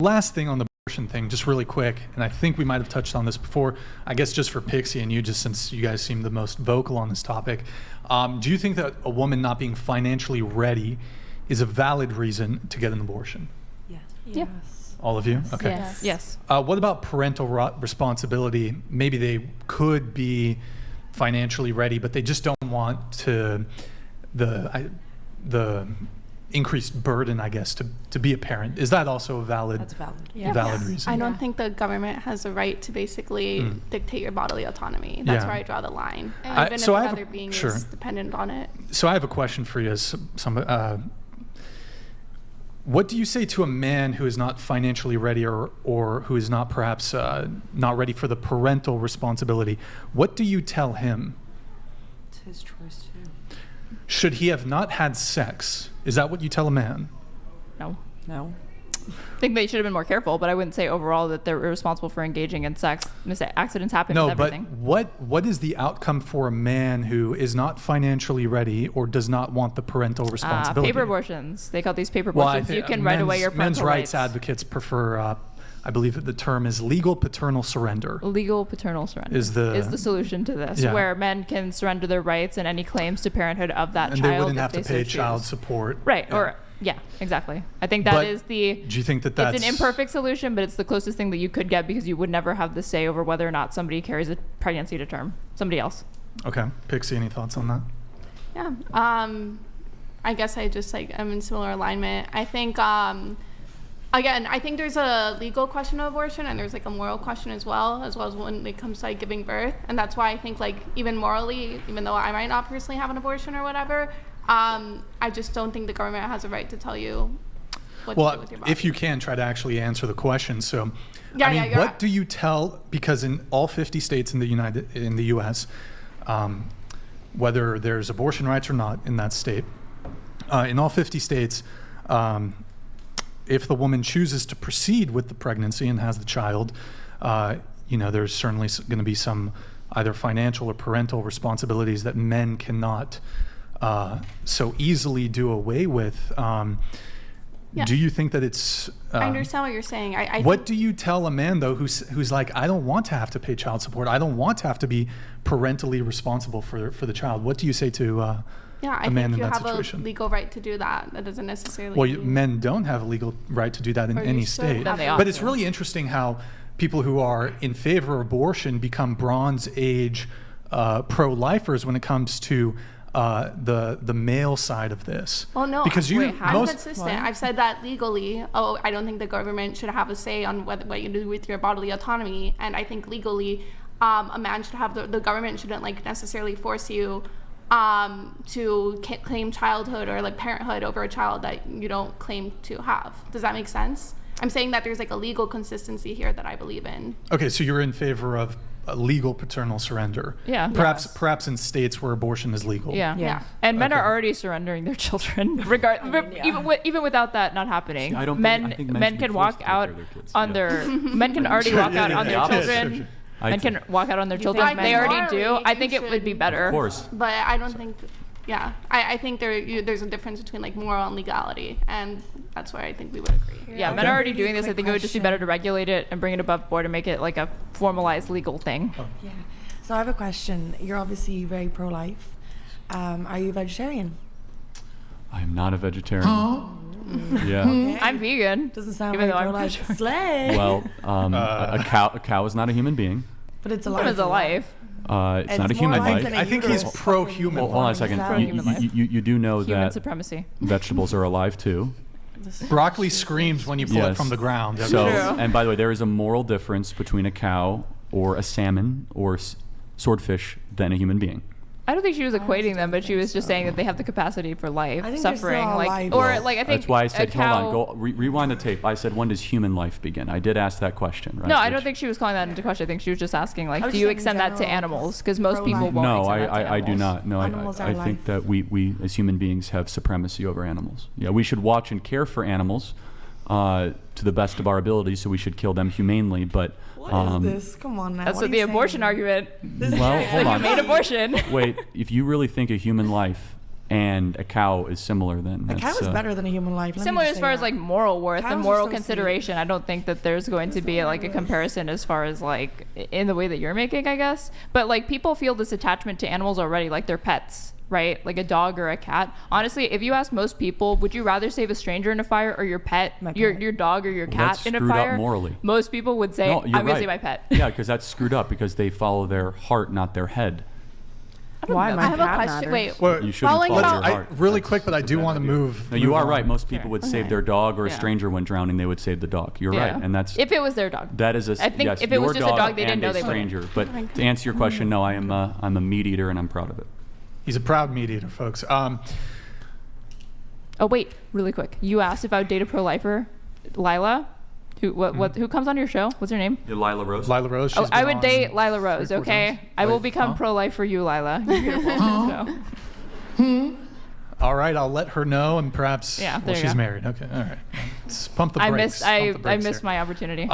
Last thing on the abortion thing, just really quick, and I think we might have touched on this before, I guess just for Pixie and you, just since you guys seem the most vocal on this topic, do you think that a woman not being financially ready is a valid reason to get an abortion? Yes. Yes. All of you? Okay. Yes. Yes. What about parental responsibility? Maybe they could be financially ready, but they just don't want to the increased burden, I guess, to be a parent. Is that also a valid? That's valid. Valid reason? I don't think the government has a right to basically dictate your bodily autonomy. That's where I draw the line. Even if another being is dependent on it. So I have a question for you as what do you say to a man who is not financially ready or who is not perhaps not ready for the parental responsibility? What do you tell him? It's his choice too. Should he have not had sex? Is that what you tell a man? No. I think they should have been more careful, but I wouldn't say overall that they're responsible for engaging in sex. Accidents happen with everything. But what is the outcome for a man who is not financially ready or does not want the parental responsibility? Paper abortions. They call these paper abortions. You can write away your parental men's rights advocates prefer, I believe that the term is legal paternal surrender. Legal paternal surrender is the solution to this, where men can surrender their rights and any claims to parenthood of that child. And they wouldn't have to pay child support. Right. Yeah. Exactly. I think that is the... Do you think that's... It's an imperfect solution, but it's the closest thing that you could get because you would never have the say over whether or not somebody carries a pregnancy to term. Somebody else. Okay. Pixie, any thoughts on that? Yeah. I guess I'm in similar alignment. I think, again, I think there's a legal question of abortion and there's a moral question as well as when it comes to giving birth. And that's why I think even morally, even though I might not personally have an abortion or whatever, I just don't think the government has a right to tell you what to do with your body. If you can, try to actually answer the question. So, what do you tell? Because in all 50 states in the U.S., whether there's abortion rights or not in that state, in all 50 states, if the woman chooses to proceed with the pregnancy and has the child, there's certainly going to be some either financial or parental responsibilities that men cannot so easily do away with. Do you think that it's... I understand what you're saying. What do you tell a man, though, who's like, I don't want to have to pay child support. I don't want to have to be parentally responsible for the child. What do you say to a man in that situation? I think you have a legal right to do that. That doesn't necessarily mean... men don't have a legal right to do that in any state. But it's really interesting how people who are in favor of abortion become Bronze Age pro-lifers when it comes to the male side of this. Well, no, because I'm consistent. I've said that legally. I don't think the government should have a say on what you do with your bodily autonomy. And I think legally, a man should have the government shouldn't necessarily force you to claim childhood or parenthood over a child that you don't claim to have. Does that make sense? I'm saying that there's a legal consistency here that I believe in. Okay, so you're in favor of legal paternal surrender. Yeah. Perhaps in states where abortion is legal. Yeah. And men are already surrendering their children, even without that not happening. See, men can walk out on their men can already walk out on their children. Men can walk out on their children. They already do. I think it would be better. Of course. But I don't think. Yeah, I think there's a difference between moral and legality, and that's where I think we would agree. Yeah, men are already doing this. I think it would just be better to regulate it and bring it above board and make it a formalized legal thing. Yeah. So I have a question. You're obviously very pro-life. Are you a vegetarian? I am not a vegetarian. Yeah. Okay. I'm vegan. Doesn't sound even very though pro-life. Slay. Well, a cow is not a human being. But it's a life. It's a life. It's not a human life. I think he's pro-human. Hold on a second. You do know human that supremacy. Vegetables are alive too. Broccoli screams when you pull it from the ground. So, and by the way, there is a moral difference between a cow or a salmon or swordfish than a human being. I don't think she was equating them, but she was just saying that they have the capacity for life, I think suffering, alive. I think that's why I said, cow, hold on, rewind the tape. I said, when does human life begin? I did ask that question, right? No, I don't think she was calling that into question. I think she was just asking, do you extend that to animals? Because most people won't extend that to animals. I do not. No, I think that we as human beings have supremacy over animals. Yeah, we should watch and care for animals to the best of our ability, so we should kill them humanely, but... What is this? Come on now. That's what the abortion argument. Well, hold on. You made abortion. Wait, if you really think a human life and a cow is similar, then A cow is better than a human life. Let me Similar just as say far as that. like moral worth Cows and are moral so consideration. I don't think that there's going to be like a comparison as far as like in the way that you're making, I guess. But like people feel this attachment to animals already, like they're pets, right? Like a dog or a cat. Honestly, if you ask most people, would you rather save a stranger in a fire or your pet, your dog or your cat that's in a screwed up fire? morally. Most people would say, No, I'm you're going to right. save my pet. Yeah, because that's screwed up because they follow their heart, not their head. Why I my have a cat question. matters. Wait, Well, You shouldn't Following follow about- your I, heart. really That's quick, but I do a bad want to idea. move. No, you move are on. right. Most people would save their dog or a Yeah. stranger went drowning. They would save the dog. You're Yeah. right, and that's If it was their dog. that is a I think yes, if it was your just a dog they didn't and know a they wouldn't. stranger. But to answer your question, no, I'm a meat eater and I'm proud of it. He's a proud meat eater, folks. Oh wait, really quick. You asked if I would date a pro-lifer, Lila, who comes on your show? What's her name? Lila Rose. Lila Rose. Oh, she's I been would on date Lila Rose. 3-4 Okay, times. I will Wait, become huh? pro-life for you, Lila. You're beautiful. So. All right, I'll let her know, and perhaps. Yeah, well, there you she's go. married. Okay, all right. Let's pump the I brakes. missed. I Pump the brakes missed here. my opportunity.